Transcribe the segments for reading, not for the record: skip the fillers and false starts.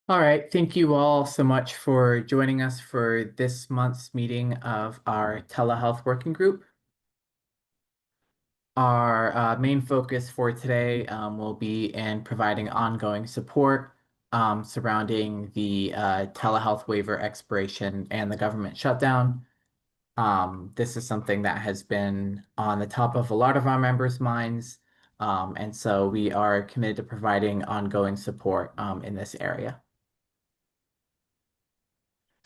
All right, thank you all so much for joining us for this month's meeting of our Telehealth Working Group. Our main focus for today will be in providing ongoing support surrounding the telehealth waiver expiration and the government shutdown. This is something that has been on the top of a lot of our members' minds, and so we are committed to providing ongoing support in this area.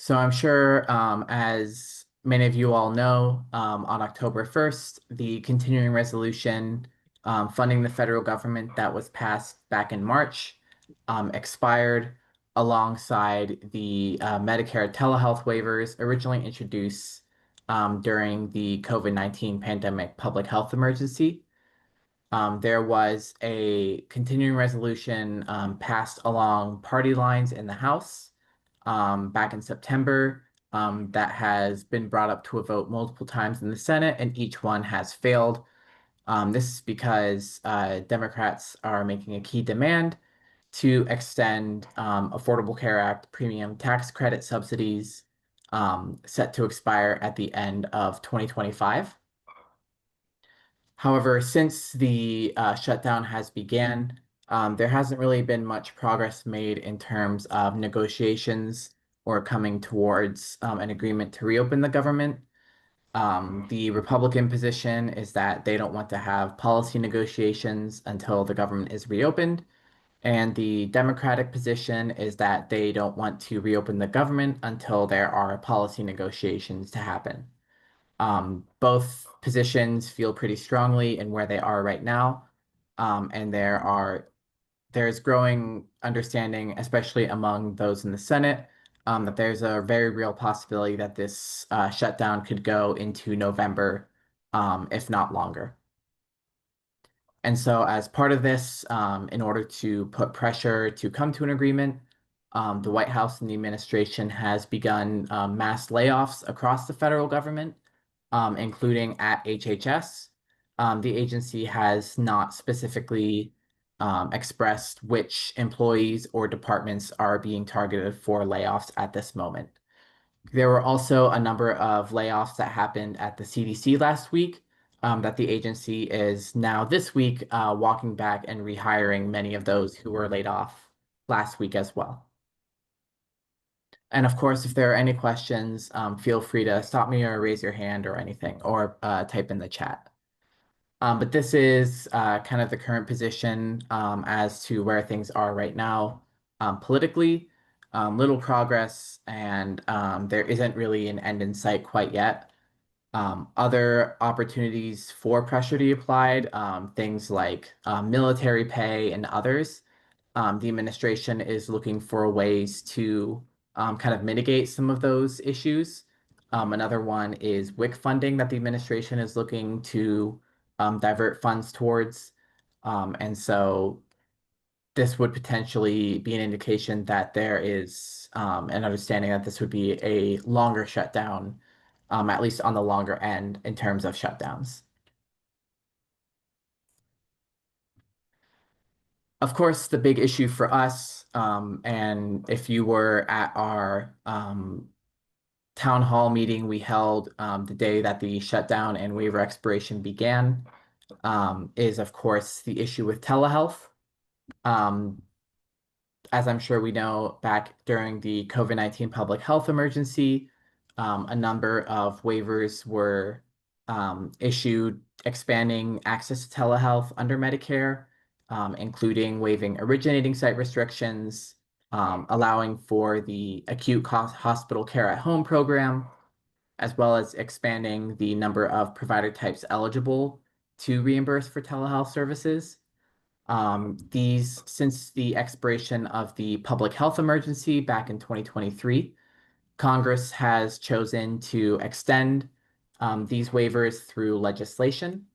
So I'm sure, as many of you all know, on October 1st, the continuing resolution funding the federal government that was passed back in March expired alongside the Medicare telehealth waivers originally introduced during the COVID-19 pandemic public health emergency. There was a continuing resolution passed along party lines in the House back in September that has been brought up to a vote multiple times in the Senate, and each one has failed. This is because Democrats are making a key demand to extend Affordable Care Act premium tax credit subsidies set to expire at the end of 2025. However, since the shutdown has began, there hasn't really been much progress made in terms of negotiations or coming towards an agreement to reopen the government. The Republican position is that they don't want to have policy negotiations until the government is reopened. And the Democratic position is that they don't want to reopen the government until there are policy negotiations to happen. Both positions feel pretty strongly in where they are right now. And there's growing understanding, especially among those in the Senate, that there's a very real possibility that this shutdown could go into November, if not longer. And so as part of this, in order to put pressure to come to an agreement, the White House and the administration has begun mass layoffs across the federal government, including at HHS. The agency has not specifically expressed which employees or departments are being targeted for layoffs at this moment. There were also a number of layoffs that happened at the CDC last week that the agency is now this week walking back and rehiring many of those who were laid off last week as well. And of course, if there are any questions, feel free to stop me or raise your hand or anything, or type in the chat. But this is kind of the current position as to where things are right now politically. Little progress, and there isn't really an end in sight quite yet. Other opportunities for pressure to be applied, things like military pay and others. The administration is looking for ways to kind of mitigate some of those issues. Another one is WIC funding that the administration is looking to divert funds towards. And so this would potentially be an indication that there is an understanding that this would be a longer shutdown, at least on the longer end in terms of shutdowns. Of course, the big issue for us, and if you were at our town hall meeting we held the day that the shutdown and waiver expiration began, is of course the issue with telehealth. Um, as I'm sure we know, back during the COVID-19 public health emergency, a number of waivers were issued expanding access to telehealth under Medicare, including waiving originating site restrictions, allowing for the acute hospital care at home program, as well as expanding the number of provider types eligible to reimburse for telehealth services. Since the expiration of the public health emergency back in 2023, Congress has chosen to extend these waivers through legislation.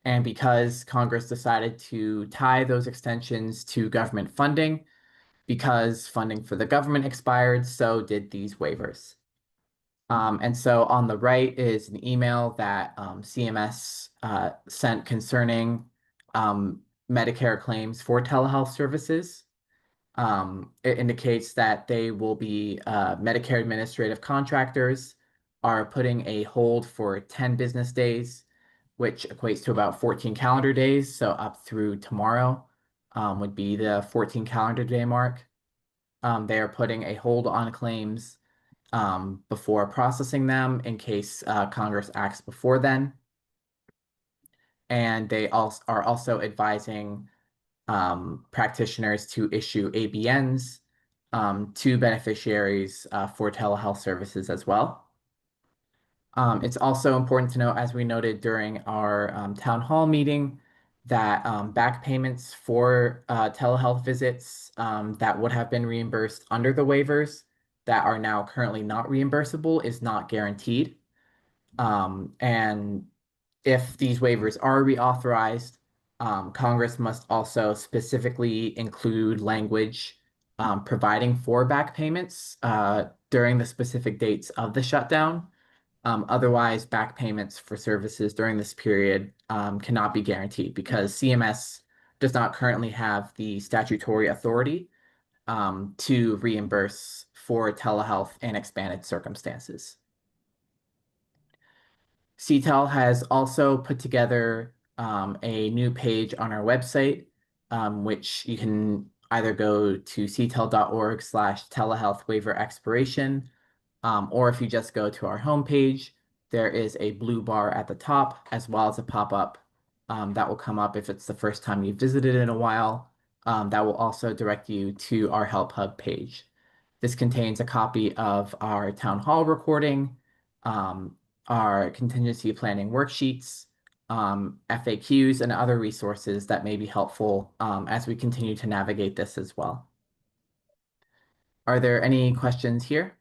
And because Congress decided to tie those extensions to government funding, because funding for the government expired, so did these waivers. And so on the right is an email that CMS sent concerning Medicare claims for telehealth services. It indicates that they will be Medicare administrative contractors are putting a hold for 10 business days, which equates to about 14 calendar days. So up through tomorrow would be the 14 calendar day mark. They are putting a hold on claims before processing them in case Congress acts before then. And they also are also advising practitioners to issue ABNs to beneficiaries for telehealth services as well. It's also important to note, as we noted during our town hall meeting, that back payments for telehealth visits that would have been reimbursed under the waivers that are now currently not reimbursable is not guaranteed. And if these waivers are reauthorized, Congress must also specifically include language providing for back payments during the specific dates of the shutdown. Otherwise, back payments for services during this period cannot be guaranteed because CMS does not currently have the statutory authority to reimburse for telehealth in expanded circumstances. CTeL has also put together a new page on our website, which you can either go to ctel.org/telehealth waiver expiration, or if you just go to our homepage, there is a blue bar at the top, as well as a pop-up that will come up if it's the first time you've visited in a while. That will also direct you to our Help Hub page. This contains a copy of our town hall recording, our contingency planning worksheets, FAQs, and other resources that may be helpful as we continue to navigate this as well. Are there any questions here?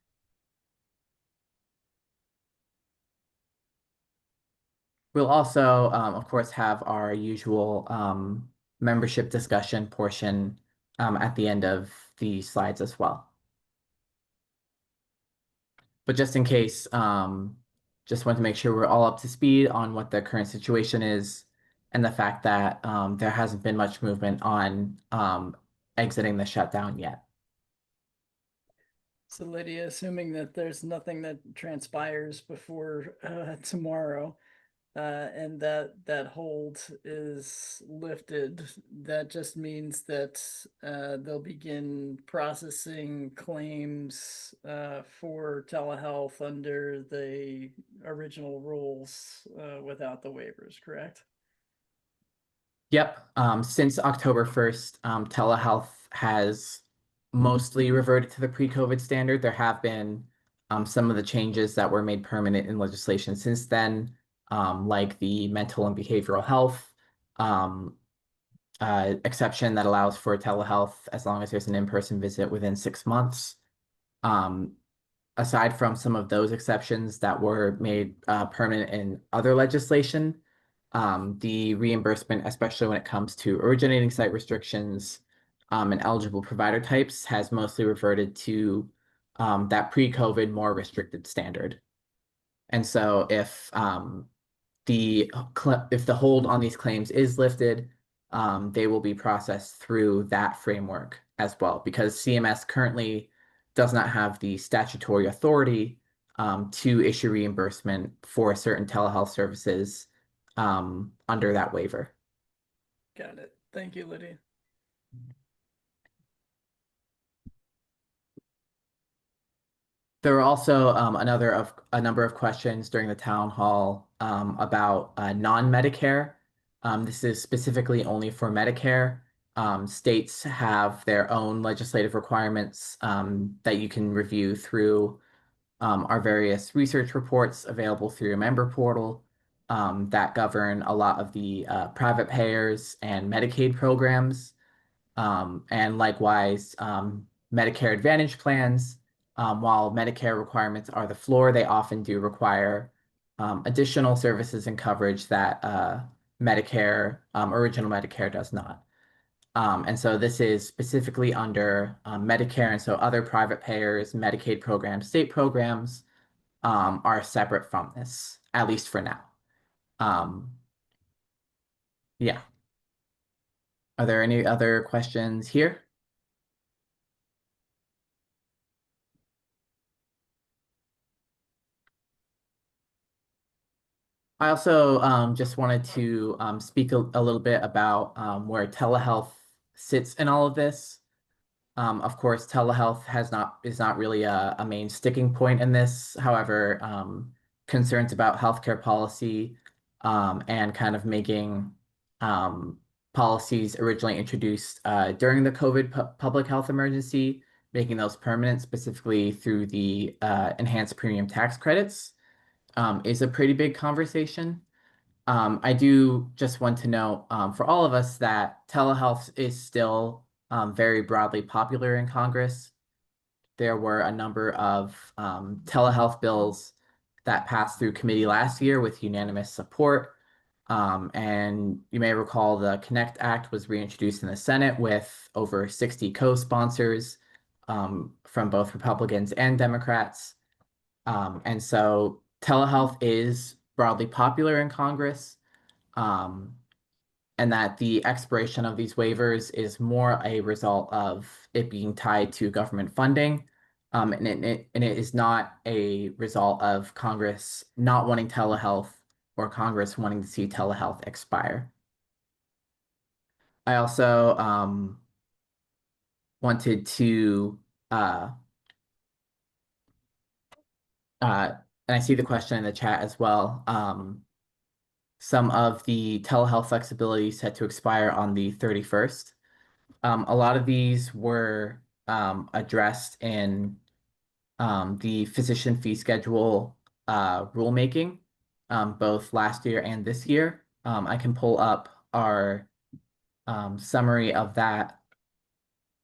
We'll also, of course, have our usual membership discussion portion at the end of the slides as well. But just in case, just want to make sure we're all up to speed on what the current situation is and the fact that there hasn't been much movement on exiting the shutdown yet. So Lydia, assuming that there's nothing that transpires before tomorrow, and that hold is lifted, that just means that they'll begin processing claims for telehealth under the original rules without the waivers, correct? Yep. Since October 1st, telehealth has mostly reverted to the pre-COVID standard. There have been some of the changes that were made permanent in legislation since then, like the mental and behavioral health exception that allows for telehealth as long as there's an in-person visit within 6 months. Aside from some of those exceptions that were made permanent in other legislation, the reimbursement, especially when it comes to originating site restrictions and eligible provider types, has mostly reverted to that pre-COVID more restricted standard. And so if the hold on these claims is lifted, they will be processed through that framework as well, because CMS currently does not have the statutory authority to issue reimbursement for certain telehealth services under that waiver. Got it. Thank you, Lydia. There were also a number of questions during the town hall about non-Medicare. This is specifically only for Medicare. States have their own legislative requirements that you can review through our various research reports available through your member portal that govern a lot of the private payers and Medicaid programs, and likewise Medicare Advantage plans. While Medicare requirements are the floor, they often do require additional services and coverage that Medicare, original Medicare does not. And so this is specifically under Medicare, and so other private payers, Medicaid programs, state programs are separate from this, at least for now. Yeah. Are there any other questions here? I also just wanted to speak a little bit about where telehealth sits in all of this. Of course, telehealth is not really a main sticking point in this. However, concerns about healthcare policy and kind of making um, policies originally introduced during the COVID public health emergency, making those permanent, specifically through the enhanced premium tax credits, is a pretty big conversation. I do just want to note for all of us that telehealth is still very broadly popular in Congress. There were a number of telehealth bills that passed through committee last year with unanimous support. And you may recall the Connect Act was reintroduced in the Senate with over 60 co-sponsors from both Republicans and Democrats. And so telehealth is broadly popular in Congress, um, and that the expiration of these waivers is more a result of it being tied to government funding. And it is not a result of Congress not wanting telehealth or Congress wanting to see telehealth expire. I also wanted to uh, and I see the question in the chat as well. Some of the telehealth flexibility set to expire on the 31st. A lot of these were addressed in the physician fee schedule rulemaking, both last year and this year. I can pull up our summary of that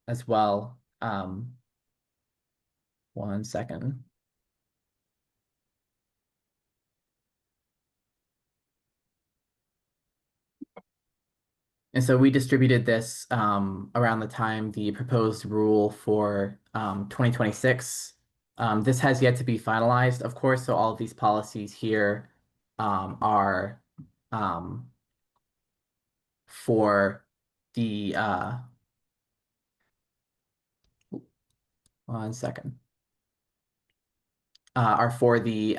as well. One second. And so we distributed this around the time the proposed rule for 2026. This has yet to be finalized, of course, so all of these policies here are for the one second, are for the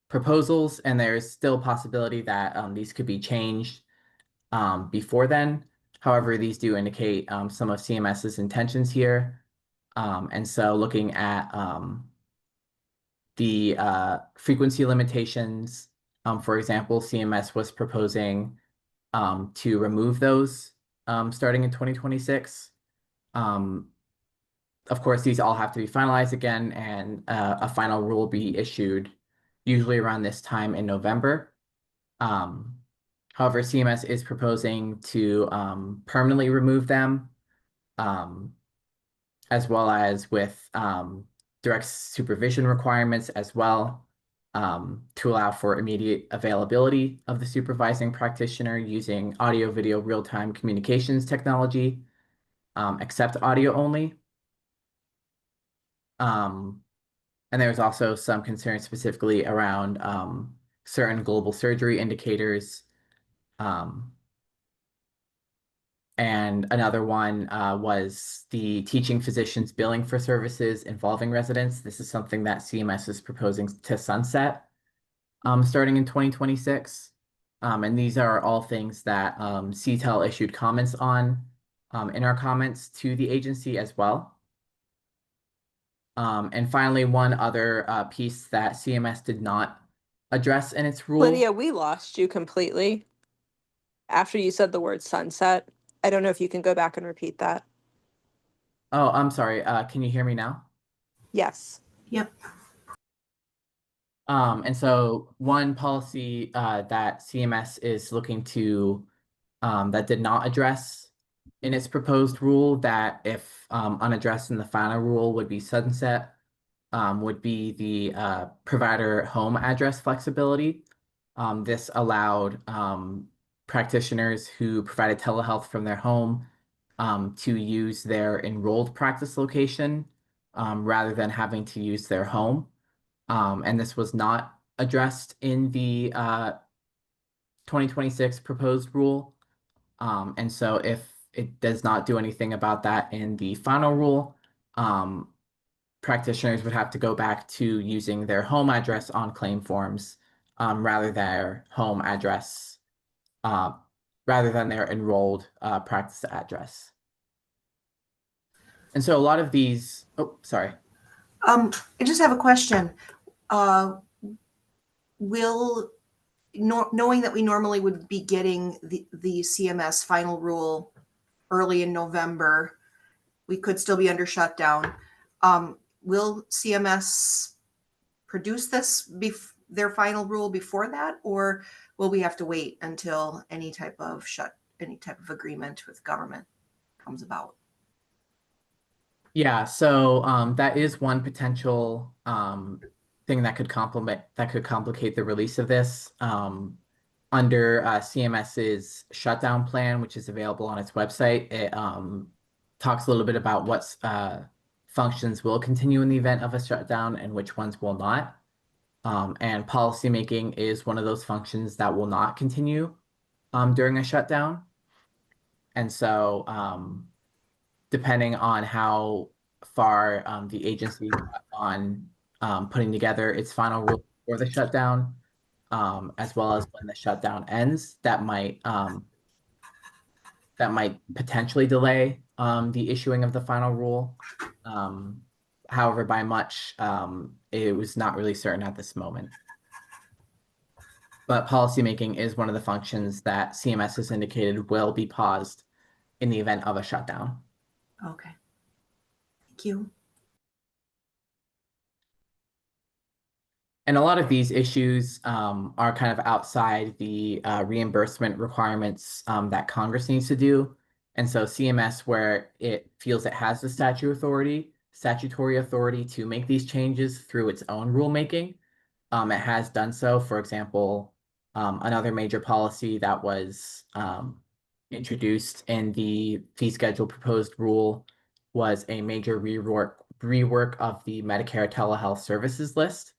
proposals, and there's still a possibility that these could be changed before then. However, these do indicate some of CMS's intentions here. And so looking at the frequency limitations, for example, CMS was proposing to remove those starting in 2026. Of course, these all have to be finalized again, and a final rule will be issued usually around this time in November. However, CMS is proposing to permanently remove them, as well as with direct supervision requirements as well, to allow for immediate availability of the supervising practitioner using audio, video, real-time communications technology, except audio only. And there's also some concern specifically around certain global surgery indicators. And another one was the teaching physicians billing for services involving residents. This is something that CMS is proposing to sunset starting in 2026. And these are all things that CTeL issued comments on in our comments to the agency as well. And finally, one other piece that CMS did not address in its rule. Lydia, we lost you completely after you said the word sunset. I don't know if you can go back and repeat that. Oh, I'm sorry. Can you hear me now? Yes. Yep. And so one policy that CMS is looking to that did not address in its proposed rule, that if unaddressed in the final rule would be sunset, would be the provider home address flexibility. This allowed practitioners who provided telehealth from their home to use their enrolled practice location rather than having to use their home. And this was not addressed in the 2026 proposed rule. And so if it does not do anything about that in the final rule, practitioners would have to go back to using their home address on claim forms rather than their home address, uh, rather than their enrolled practice address. And so a lot of these, oh, sorry. I just have a question. Will, knowing that we normally would be getting the CMS final rule early in November, we could still be under shutdown. Will CMS produce their final rule before that, or will we have to wait until any type of agreement with government comes about? Yeah, so that is one potential thing that could complicate the release of this. Under CMS's shutdown plan, which is available on its website, it talks a little bit about what functions will continue in the event of a shutdown and which ones will not. And policymaking is one of those functions that will not continue during a shutdown. And so depending on how far the agency got on putting together its final rule for the shutdown, as well as when the shutdown ends, that might potentially delay the issuing of the final rule. However, by much, it was not really certain at this moment. But policymaking is one of the functions that CMS has indicated will be paused in the event of a shutdown. Okay. Thank you. And a lot of these issues are kind of outside the reimbursement requirements that Congress needs to do. And so CMS, where it feels it has the statutory authority to make these changes through its own rulemaking, it has done so. For example, another major policy that was introduced in the fee schedule proposed rule was a major rework of the Medicare telehealth services list.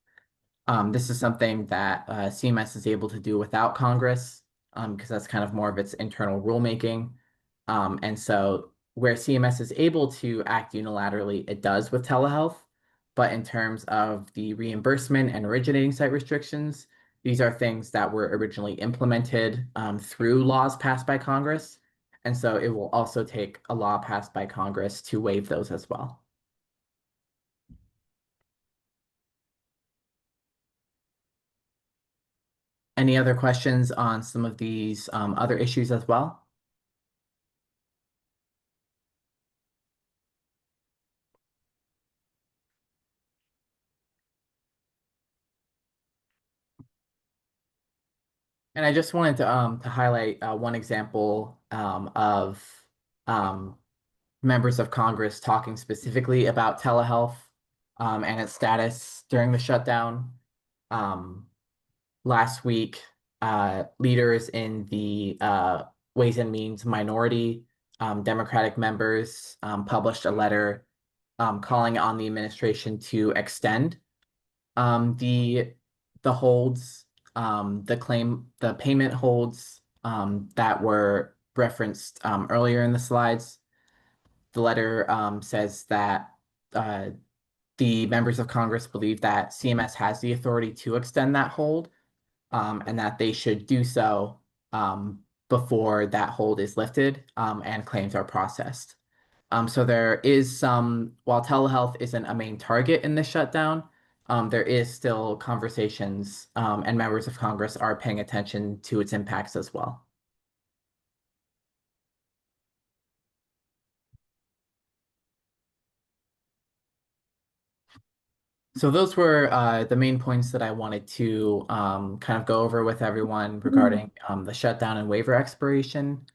This is something that CMS is able to do without Congress, because that's kind of more of its internal rulemaking. And so where CMS is able to act unilaterally, it does with telehealth. But in terms of the reimbursement and originating site restrictions, these are things that were originally implemented through laws passed by Congress. And so it will also take a law passed by Congress to waive those as well. Any other questions on some of these other issues as well? And I just wanted to highlight one example of members of Congress talking specifically about telehealth and its status during the shutdown. Last week, leaders in the Ways and Means minority, Democratic members, published a letter calling on the administration to extend the holds, the payment holds that were referenced earlier in the slides. The letter says that the members of Congress believe that CMS has the authority to extend that hold, and that they should do so before that hold is lifted and claims are processed. So there is while telehealth isn't a main target in this shutdown, there is still conversations and members of Congress are paying attention to its impacts as well. So those were the main points that I wanted to kind of go over with everyone regarding the shutdown and waiver expiration.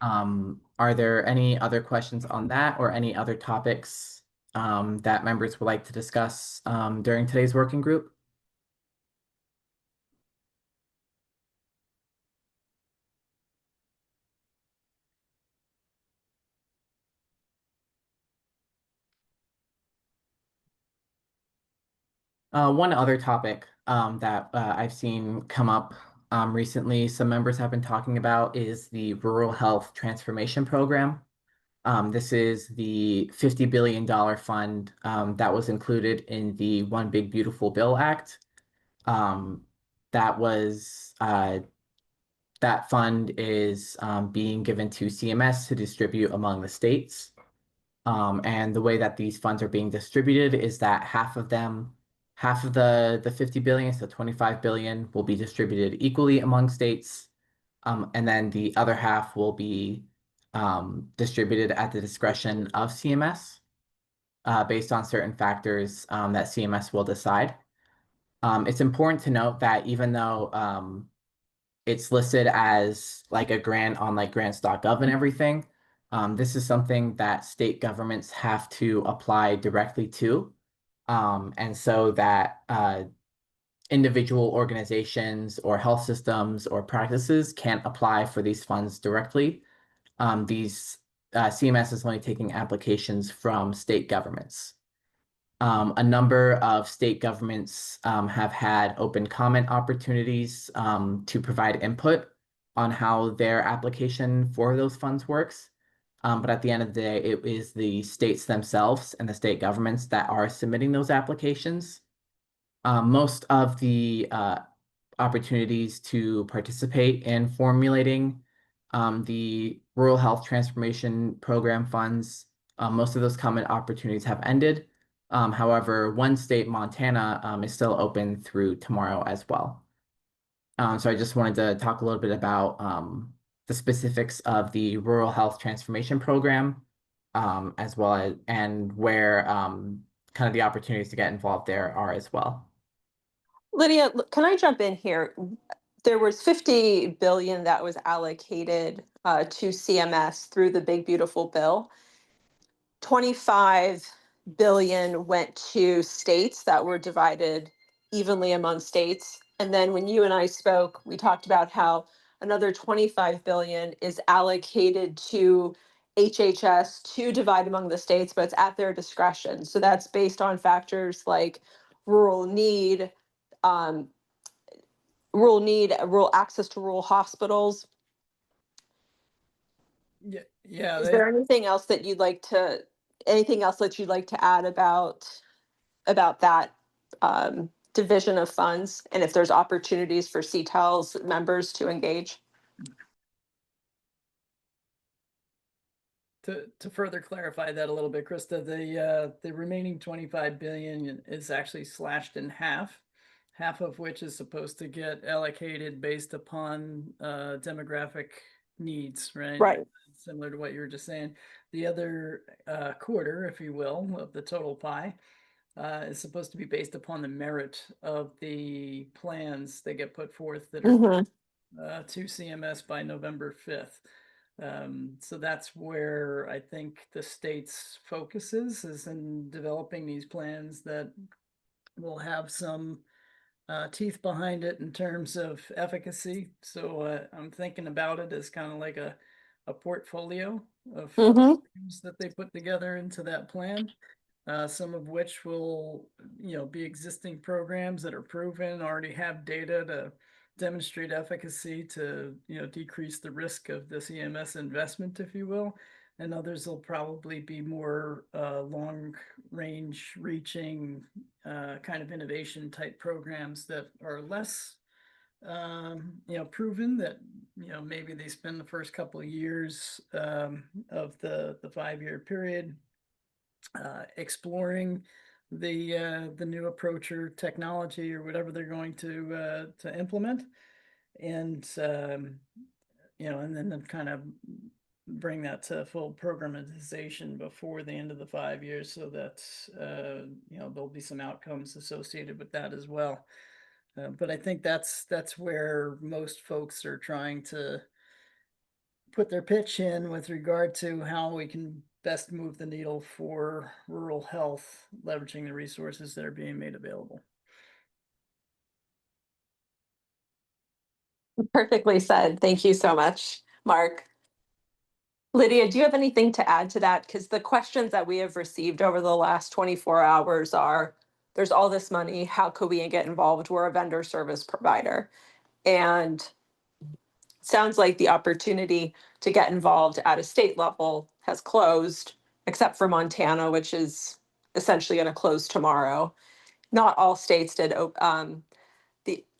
Are there any other questions on that or any other topics that members would like to discuss during today's working group? One other topic that I've seen come up recently, some members have been talking about, is the Rural Health Transformation Program. This is the $50 billion fund that was included in the One Big Beautiful Bill Act. that was that fund is being given to CMS to distribute among the states. And the way that these funds are being distributed is that half of the 50 billion, so 25 billion, will be distributed equally among states. And then the other half will be distributed at the discretion of CMS based on certain factors that CMS will decide. It's important to note that even though it's listed as like a grant on like grants.gov and everything, this is something that state governments have to apply directly to. And so that individual organizations or health systems or practices can't apply for these funds directly. CMS is only taking applications from state governments. A number of state governments have had open comment opportunities to provide input on how their application for those funds works. But at the end of the day, it is the states themselves and the state governments that are submitting those applications. Most of the opportunities to participate in formulating the Rural Health Transformation Program funds, most of those comment opportunities have ended. However, one state, Montana, is still open through tomorrow as well. So I just wanted to talk a little bit about the specifics of the Rural Health Transformation Program, as well as and where kind of the opportunities to get involved there are as well. Lydia, can I jump in here? There was 50 billion that was allocated to CMS through the Big Beautiful Bill. 25 billion went to states that were divided evenly among states. And then when you and I spoke, we talked about how another 25 billion is allocated to HHS to divide among the states, but it's at their discretion. So that's based on factors like rural need, um, rural access to rural hospitals. Yeah. Is there anything else that you'd like to add about that division of funds, and if there's opportunities for CTeL's members to engage? To further clarify that a little bit, Krista, the remaining 25 billion is actually slashed in half of which is supposed to get allocated based upon demographic needs, right? Right. Similar to what you were just saying. The other quarter, if you will, of the total pie is supposed to be based upon the merit of the plans that get put forth that are to CMS by November 5th. So that's where I think the state's focus is in developing these plans that will have some teeth behind it in terms of efficacy. So I'm thinking about it as kind of like a portfolio of things that they put together into that plan. Some of which will, be existing programs that are proven, already have data to demonstrate efficacy to, decrease the risk of the CMS investment, if you will. And others will probably be more long range reaching kind of innovation type programs that are less proven, that, maybe they spend the first couple of years of the 5-year period exploring the new approach or technology or whatever they're going to implement, and and then kind of bring that to full programmatization before the end of the 5 years, so that there'll be some outcomes associated with that as well. But I think that's where most folks are trying to put their pitch in with regard to how we can best move the needle for rural health, leveraging the resources that are being made available. Perfectly said. Thank you so much, Mark. Lydia, do you have anything to add to that? Because the questions that we have received over the last 24 hours are, there's all this money, how could we get involved? We're a vendor service provider. And sounds like the opportunity to get involved at a state level has closed, except for Montana, which is essentially going to close tomorrow. Not all states did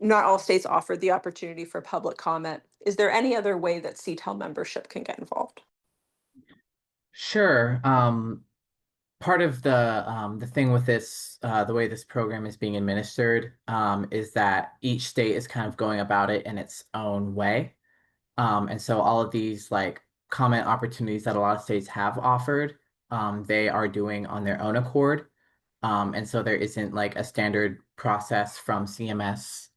not all states offer the opportunity for public comment. Is there any other way that CTeL membership can get involved? Sure. Part of the thing with this, the way this program is being administered, is that each state is kind of going about it in its own way. And so all of these like comment opportunities that a lot of states have offered, they are doing on their own accord. And so there isn't like a standard process from CMS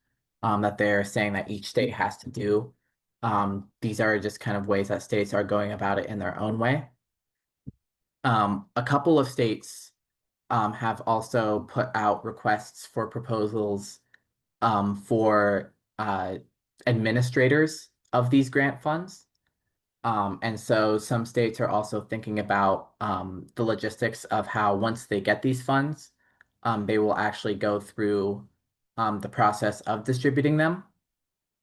that they're saying that each state has to do. These are just kind of ways that states are going about it in their own way. A couple of states have also put out requests for proposals for administrators of these grant funds. And so some states are also thinking about the logistics of how once they get these funds, they will actually go through the process of distributing them.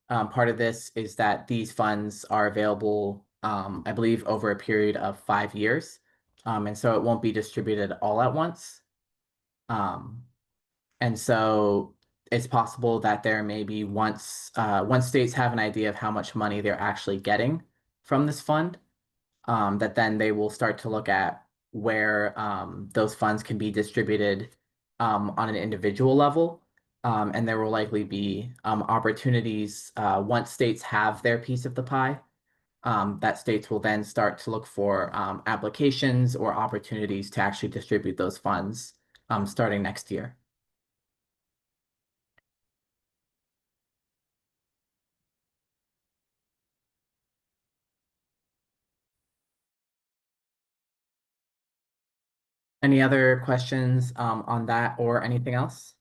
Part of this is that these funds are available, I believe, over a period of 5 years. And so it won't be distributed all at once. And so it's possible that there may be once states have an idea of how much money they're actually getting from this fund, that then they will start to look at where those funds can be distributed on an individual level. And there will likely be opportunities once states have their piece of the pie, that states will then start to look for applications or opportunities to actually distribute those funds starting next year. Any other questions on that or anything else?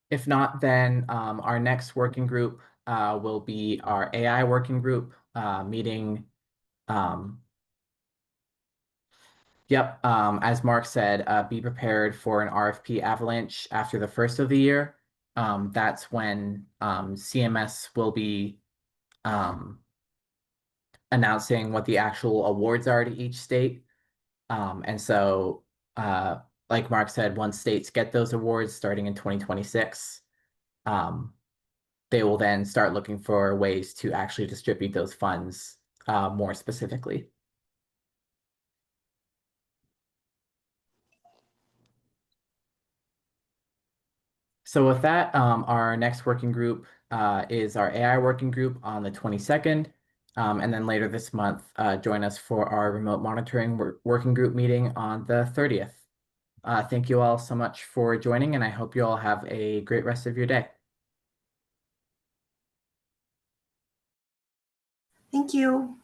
If not, then our next working group will be our AI working group meeting. Yep, as Mark said, be prepared for an RFP avalanche after the first of the year. That's when CMS will be announcing what the actual awards are to each state. And so, like Mark said, once states get those awards starting in 2026, they will then start looking for ways to actually distribute those funds more specifically. So with that, our next working group is our AI working group on the 22nd. And then later this month, join us for our remote monitoring working group meeting on the 30th. Thank you all so much for joining, and I hope you all have a great rest of your day. Thank you.